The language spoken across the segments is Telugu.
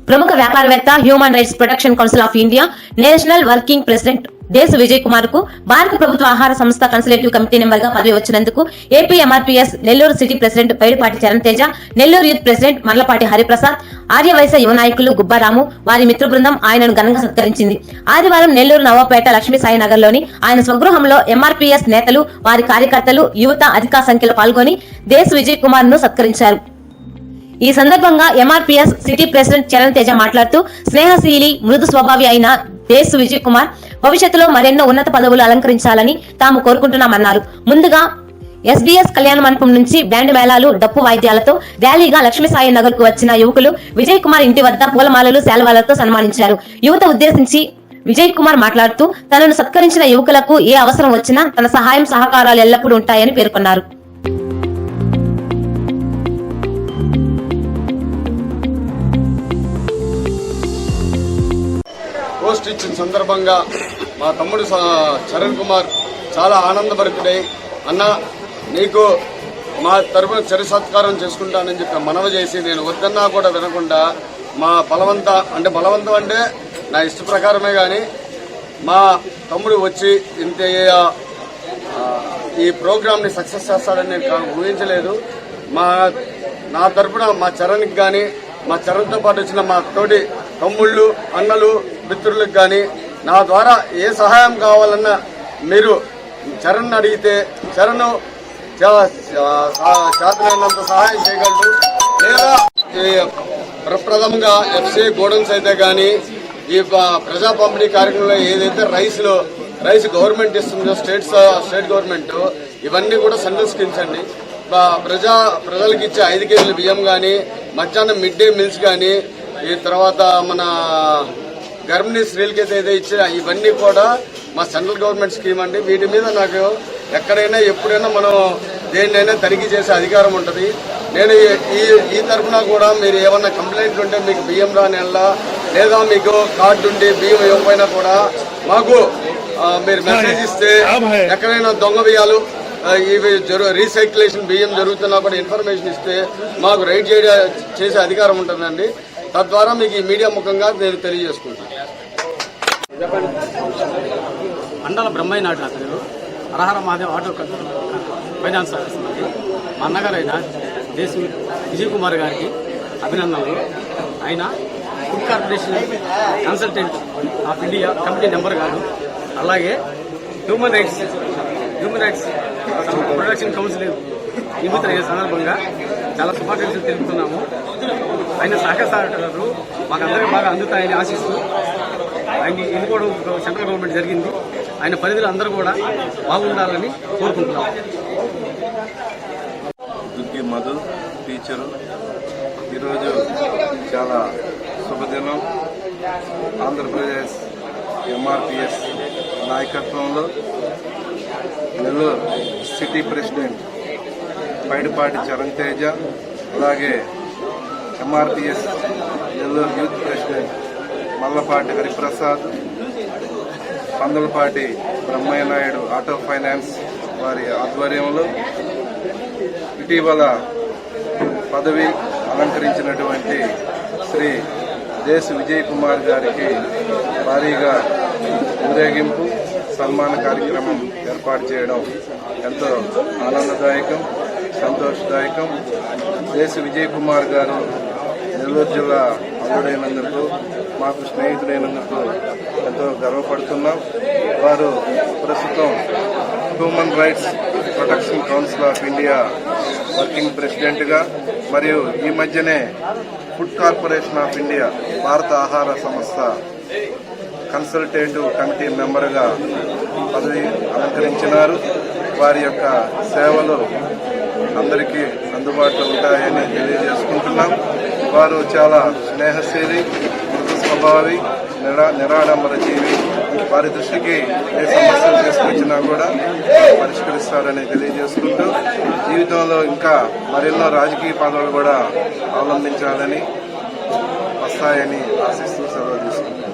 ప్రముఖ వ్యాపారవేత్త, human rights protection council of India national working president Desh Vijay Kumar కు భారత ప్రభుత్వ ఆహార సంస్థ కన్సల్టేటివ్ కమిటీ మెంబర్ గా పదవి వచ్చినందుకు AP MRPS Nellore city president Paidipati Charan Teja, Nellore youth president Marlapati Hariprasad, Aryavysya యువ నాయకులు గుబ్బారాము, వారి మిత్ర బృందం ఆయనను ఘనంగా సత్కరించింది. ఆదివారం నెల్లూరు నవాపేట లక్ష్మీ సాయి నగర్ లోని ఆయన స్వగృహంలో ఎంఆర్పీఎస్ నేతలు, వారి కార్యకర్తలు, యువత అధిక సంఖ్యలో పాల్గొని దేశ్ విజయ్ కుమార్ ను సత్కరించారు. ఈ సందర్భంగా MRPS city president Charan Teja మాట్లాడుతూ, స్నేహశీలి, మృదు స్వభావి అయిన దేశ్ విజయ్ కుమార్ భవిష్యత్తులో మరెన్నో ఉన్నత పదవులు అలంకరించాలని తాము కోరుకుంటున్నామన్నారు. ముందుగా ఎస్బీఎస్ కళ్యాణ మండపం నుంచి బ్యాండ్ మేళాలు, డప్పు వాయిద్యాలతో ర్యాలీగా లక్ష్మీ సాయి నగర్ కు వచ్చిన యువకులు విజయ్ కుమార్ ఇంటి వద్ద పూలమాలలు, శాల్వాలతో సన్మానించారు. యువత ఉద్దేశించి విజయ్ కుమార్ మాట్లాడుతూ, తనను సత్కరించిన యువకులకు ఏ అవసరం వచ్చినా తన సహాయం సహకారాలు ఎల్లప్పుడూ ఉంటాయని పేర్కొన్నారు. పోస్ట్ ఇచ్చిన సందర్భంగా మా తమ్ముడు చరణ్ కుమార్ చాలా ఆనందభరితుడై, అన్న నీకు మా తరపున చరి సత్కారం చేసుకుంటానని చెప్పి మనవి చేసి, నేను వద్దన్నా కూడా వినకుండా మా బలవంతం అంటే నా ఇష్ట ప్రకారమే కానీ మా తమ్ముడు వచ్చి ఇంత ఈ ప్రోగ్రామ్ని సక్సెస్ చేస్తాడని నేను ఊహించలేదు. నా తరపున మా చరణ్కి కానీ, మా చరణ్తో పాటు వచ్చిన మా తోటి తమ్ముళ్ళు, అన్నలు, మిత్రులకు కానీ నా ద్వారా ఏ సహాయం కావాలన్నా మీరు చరణ్ అడిగితే చరణ్ చేతనైనంత సహాయం చేయగలరు. లేదా ప్రప్రథమంగా ఎఫ్సీ గోడౌన్స్ అయితే కానీ ఈ ప్రజా పంపిణీ కార్యక్రమంలో ఏదైతే రైస్ గవర్నమెంట్ ఇస్తుందో స్టేట్ గవర్నమెంట్, ఇవన్నీ కూడా సెంట్రల్ స్కీమ్స్ అండి. ప్రజలకు ఇచ్చే 5 కేజీల బియ్యం కానీ, మధ్యాహ్నం మిడ్ డే మీల్స్ కానీ, ఈ తర్వాత మన గర్భిణీ స్త్రీలకైతే ఏదో ఇచ్చిన ఇవన్నీ కూడా మా సెంట్రల్ గవర్నమెంట్ స్కీమ్ అండి. వీటి మీద నాకు ఎక్కడైనా ఎప్పుడైనా మనం దేన్నైనా తనిఖీ చేసే అధికారం ఉంటుంది. నేను ఈ తరఫున కూడా మీరు ఏమన్నా కంప్లైంట్ ఉంటే, మీకు బియ్యం రాని లేదా మీకు కార్డు ఉండి బియ్యం ఇవ్వకపోయినా కూడా మాకు మీరు మెసేజ్ ఇస్తే, ఎక్కడైనా దొంగ బియ్యాలు ఇవి రీసైక్లేషన్ బియ్యం జరుగుతున్నా కూడా ఇన్ఫర్మేషన్ ఇస్తే మాకు రైడ్ చేసే అధికారం ఉంటుందండి. తద్వారా మీకు ఈ మీడియా ముఖంగా నేను తెలియజేసుకుంటాను. మండల బ్రహ్మయ్య నాటి నా పేరు. హరహర మహాదేవ్ ఆటో ఫైనాన్స్ సర్వీస్ ఉంది. మా అన్నగారైన దేశ్ విజయ్ కుమార్ గారికి అభినందనలు. ఆయన food corporation consultant of India committee number గారు, అలాగే హ్యూమన్ రైట్స్ ప్రొటెక్షన్ కౌన్సిల్ నియమితులైన సందర్భంగా చాలా శుభాకాంక్షలు తెలుపుతున్నాము. ఆయన సహకారాలు మాకందరికీ బాగా అందుతాయని ఆశిస్తూ ఆయన ఎన్నుకోవడం సెంట్రల్ గవర్నమెంట్ జరిగింది. ఆయన పరిధిలో అందరూ కూడా బాగుండాలని కోరుకుంటున్నాం. దుర్గి మధు టీచరు. ఈరోజు చాలా శుభదినం. ఆంధ్రప్రదేశ్ ఎంఆర్పీఎస్ నాయకత్వంలో నెల్లూరు సిటీ ప్రెసిడెంట్ పైడిపాటి చరణ్ తేజ, అలాగే MRPS Nellore youth president Marlapati Hariprasad, Pandalapati Brahmayya Naidu auto finance వారి ఆధ్వర్యంలో ఇటీవల పదవి అలంకరించినటువంటి శ్రీ దేశ్ విజయ్ కుమార్ గారికి భారీగా ఊరేగింపు, సన్మాన కార్యక్రమం ఏర్పాటు చేయడం ఎంతో ఆనందదాయకం, సంతోషదాయకం. దేశ్ విజయ్ కుమార్ గారు నెల్లూరు జిల్లా అల్లుడైనందుకు, మాకు స్నేహితుడైనందుకు ఎంతో గర్వపడుతున్నాం. వారు ప్రస్తుతం human rights protection council of India working ప్రెసిడెంట్గా, మరియు ఈ మధ్యనే ఫుడ్ కార్పొరేషన్ ఆఫ్ ఇండియా భారత ఆహార సంస్థ కన్సల్టేటివ్ కమిటీ మెంబర్గా పదవి అలంకరించినారు. వారి యొక్క సేవలు అందరికీ అందుబాటులో ఉంటాయని తెలియజేసుకుంటున్నాం. వారు చాలా స్నేహశీలి, మృదు స్వభావి, నిరాడంబర జీవి. వారి దృష్టికి ఏ సమస్యలు తీసుకొచ్చినా కూడా పరిష్కరిస్తారని తెలియజేసుకుంటూ, జీవితంలో ఇంకా మరెన్నో రాజకీయ పదవులు కూడా అవలంబించాలని, వస్తాయని ఆశిస్తూ సెలవు తీసుకుంటున్నాను.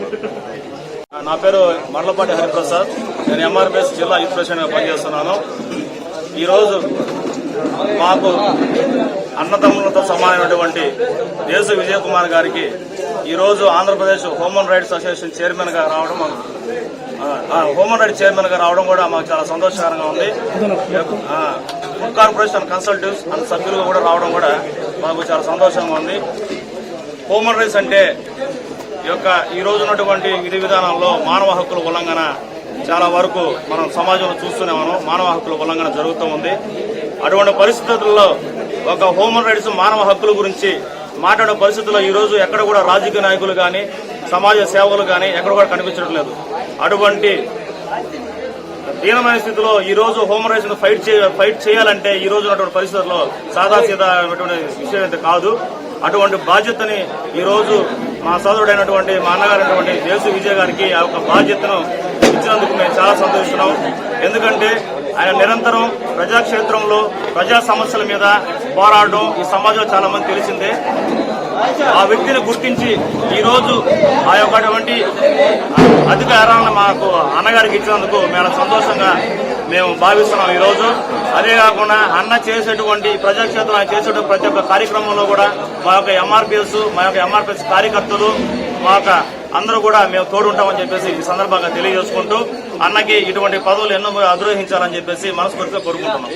నా పేరు మర్లపాటి హరిప్రసాద్. నేను ఎంఆర్పీఎస్ జిల్లా యూత్ ప్రెసిడెంట్గా పనిచేస్తున్నాను. ఈరోజు మాకు అన్నదమ్ములతో సమానమైనటువంటి దేశ్ విజయ్ కుమార్ గారికి ఈ రోజు Andhra Pradesh human rights association chairman గా రావడం హ్యూమన్ రైట్స్ చైర్మన్ గా రావడం కూడా మాకు చాలా సంతోషకరంగా ఉంది. ఫుడ్ కార్పొరేషన్ కన్సల్టివ్స్ అండ్ సభ్యులుగా కూడా రావడం కూడా మాకు చాలా సంతోషంగా ఉంది. హ్యూమన్ రైట్స్ అంటే ఈ రోజు ఉన్నటువంటి విధి విధానాల్లో మానవ హక్కుల ఉల్లంఘన చాలా వరకు మనం సమాజంలో చూస్తూనే ఉన్నాం. మానవ హక్కుల ఉల్లంఘన జరుగుతూ ఉంది. అటువంటి పరిస్థితుల్లో ఒక హ్యూమన్ రైట్స్ మానవ హక్కుల గురించి మాట్లాడే పరిస్థితుల్లో ఈ రోజు ఎక్కడ కూడా రాజకీయ నాయకులు కానీ సమాజ సేవకులు కానీ ఎక్కడ కూడా కనిపించడం లేదు. అటువంటి దీనమైన స్థితిలో ఈ రోజు హ్యూమన్ రైట్స్ ఫైట్ చేయాలంటే ఈ రోజు ఉన్నటువంటి పరిస్థితుల్లో సాదాసీదా విషయం అయితే కాదు. అటువంటి బాధ్యతని ఈ రోజు మా సోదరుడైనటువంటి మా అన్నగారైనటువంటి దేశు విజయ్ గారికి ఆ యొక్క బాధ్యతను ఇచ్చినందుకు మేము చాలా సంతోషిస్తున్నాం. ఎందుకంటే ఆయన నిరంతరం ప్రజాక్షేత్రంలో ప్రజా సమస్యల మీద పోరాడడం ఈ సమాజంలో చాలా మంది తెలిసిందే. ఆ వ్యక్తిని గుర్తించి ఈ రోజు ఆ యొక్కటువంటి అధికారాలను మాకు అన్నగారికి ఇచ్చినందుకు మేము సంతోషంగా మేము భావిస్తున్నాం. ఈ రోజు అదే కాకుండా అన్న చేసేటువంటి ప్రజాక్షేత్రం ఆయన చేసేటువంటి ప్రతి ఒక్క కార్యక్రమంలో కూడా మా యొక్క ఎంఆర్పిఎస్ కార్యకర్తలు మా యొక్క అందరూ కూడా మేము తోడుంటామని చెప్పేసి ఈ సందర్భంగా తెలియజేసుకుంటూ అన్నకి ఇటువంటి పదవులు ఎన్నో అధిరోహించాలని చెప్పేసి మనస్ఫూర్తిగా కోరుకుంటున్నాం.